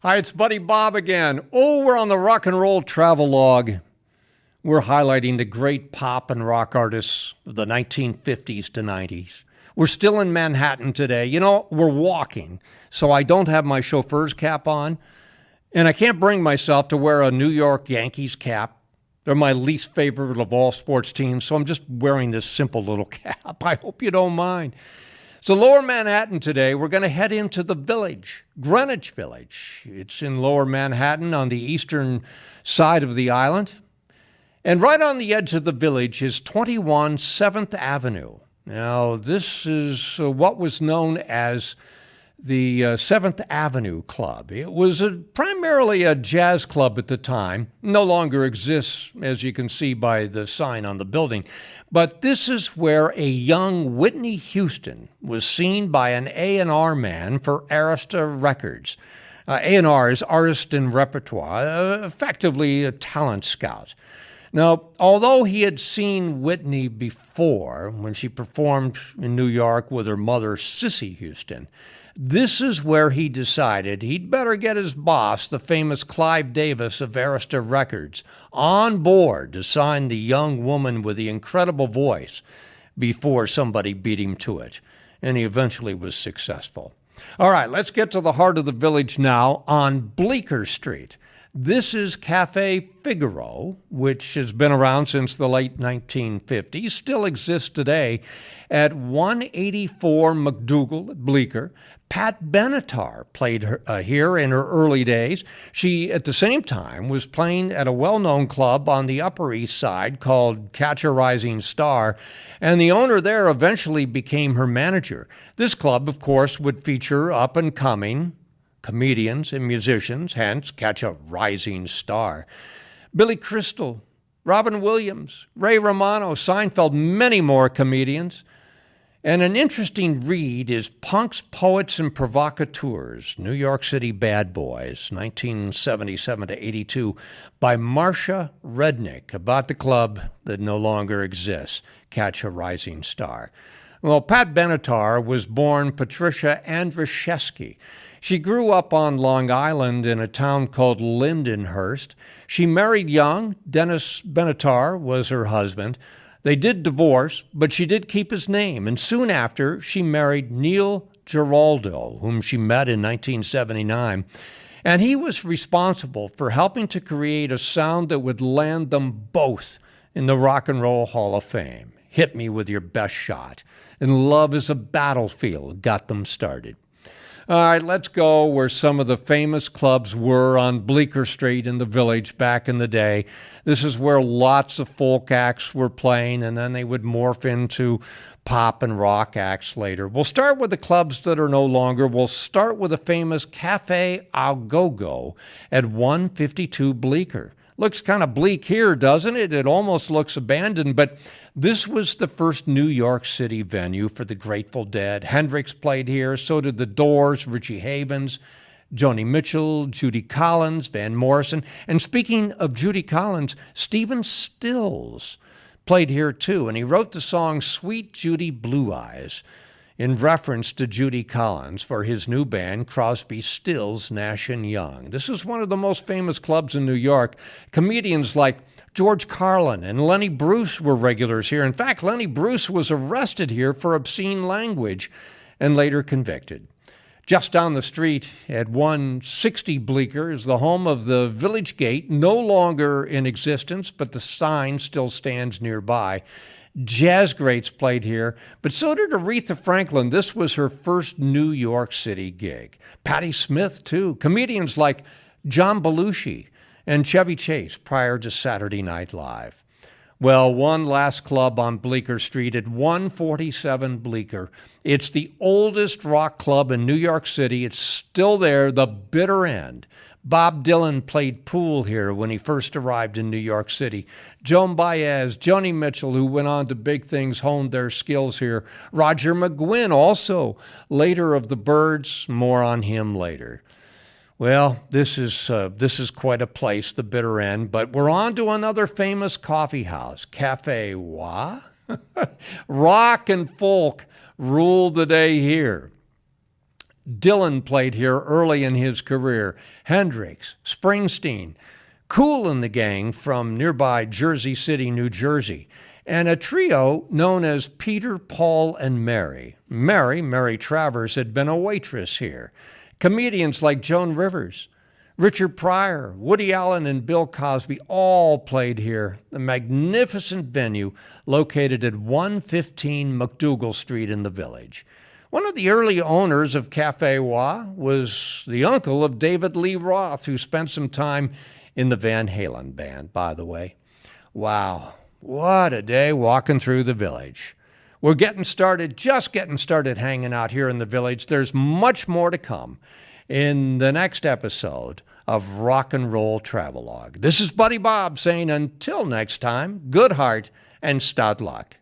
Hi, it's Buddy Bob again. Oh, we're on the rock and roll travelogue. We're highlighting the great pop and rock artists of the 1950s to 90s. We're still in Manhattan today. You know, we're walking, so I don't have my chauffeur's cap on, and I can't bring myself to wear a New York Yankees cap. They're my least favorite of all sports teams, so I'm just wearing this simple little cap. I hope you don't mind. So Lower Manhattan today, we're going to head into the Village, Greenwich Village. It's in Lower Manhattan on the eastern side of the island. And right on the edge of the Village is 21 7th Avenue. Now, this is what was known as the 7th Avenue Club. It was primarily a jazz club at the time. No longer exists, as you can see by the sign on the building. But this is where a young Whitney Houston was seen by an A&R man for Arista Records. A&R is Artist in Repertoire, effectively a talent scout. Now, although he had seen Whitney before when she performed in New York with her mother, Cissy Houston, this is where he decided he'd better get his boss, the famous Clive Davis of Arista Records, on board to sign the young woman with the incredible voice before somebody beat him to it. And he eventually was successful. All right, let's get to the heart of the Village now on Bleecker Street. This is Cafe Figaro, which has been around since the late 1950s, still exists today at 184 MacDougal at Bleecker. Pat Benatar played here in her early days. She, at the same time, was playing at a well-known club on the Upper East Side called Catch a Rising Star, and the owner there eventually became her manager. This club, of course, would feature up-and-coming comedians and musicians, hence Catch a Rising Star. Billy Crystal, Robin Williams, Ray Romano, Seinfeld, many more comedians. And an interesting read is Punks, Poets, and Provocateurs, New York City Bad Boys, 1977 to 82, by Marcia Rednick, about the club that no longer exists, Catch a Rising Star. Well, Pat Benatar was born Patricia Andrzejewski. She grew up on Long Island in a town called Lindenhurst. She married young. Dennis Benatar was her husband. They did divorce, but she did keep his name. And soon after, she married Neil Giraldo, whom she met in 1979. And he was responsible for helping to create a sound that would land them both in the Rock and Roll Hall of Fame. Hit Me With Your Best Shot. And Love Is a Battlefield got them started. All right, let's go where some of the famous clubs were on Bleecker Street in the Village back in the day. This is where lots of folk acts were playing, and then they would morph into pop and rock acts later. We'll start with the clubs that are no longer. We'll start with the famous Cafe Au Go-Go at 152 Bleecker. Looks kind of bleak here, doesn't it? It almost looks abandoned, but this was the first New York City venue for the Grateful Dead. Hendrix played here, so did the Doors, Richie Havens, Joni Mitchell, Judy Collins, Van Morrison. And speaking of Judy Collins, Stephen Stills played here too, and he wrote the song Sweet Judy Blue Eyes in reference to Judy Collins for his new band, Crosby, Stills, Nash & Young. This is one of the most famous clubs in New York. Comedians like George Carlin and Lenny Bruce were regulars here. In fact, Lenny Bruce was arrested here for obscene language and later convicted. Just down the street at 160 Bleecker is the home of the Village Gate, no longer in existence, but the sign still stands nearby. Jazz greats played here, but so did Aretha Franklin. This was her first New York City gig. Patti Smith, too. Comedians like John Belushi and Chevy Chase prior to Saturday Night Live. Well, one last club on Bleecker Street at 147 Bleecker. It's the oldest rock club in New York City. It's still there, the bitter end. Bob Dylan played pool here when he first arrived in New York City. Joan Baez, Joni Mitchell, who went on to big things, honed their skills here. Roger McGuinn also, later of the Byrds, more on him later. Well, this is quite a place, the bitter end, but we're on to another famous coffee house, Cafe Wa. Rock and folk ruled the day here. Dylan played here early in his career. Hendrix, Springsteen, Kool and the Gang from nearby Jersey City, New Jersey, and a trio known as Peter, Paul, and Mary. Mary Travers, had been a waitress here. Comedians like Joan Rivers, Richard Pryor, Woody Allen, and Bill Cosby all played here. The magnificent venue located at 115 McDougal Street in the Village. One of the early owners of Cafe Wah was the uncle of David Lee Roth, who spent some time in the Van Halen band, by the way. Wow, what a day walking through the Village. We're just getting started hanging out here in the Village. There's much more to come in the next episode of Rock and Roll Travelogue. This is Buddy Bob saying until next time, good heart and stout luck.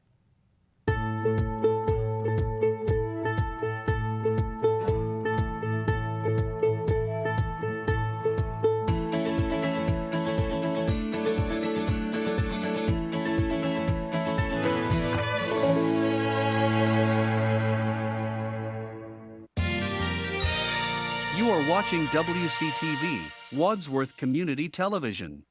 You are watching WCTV, Wadsworth Community Television.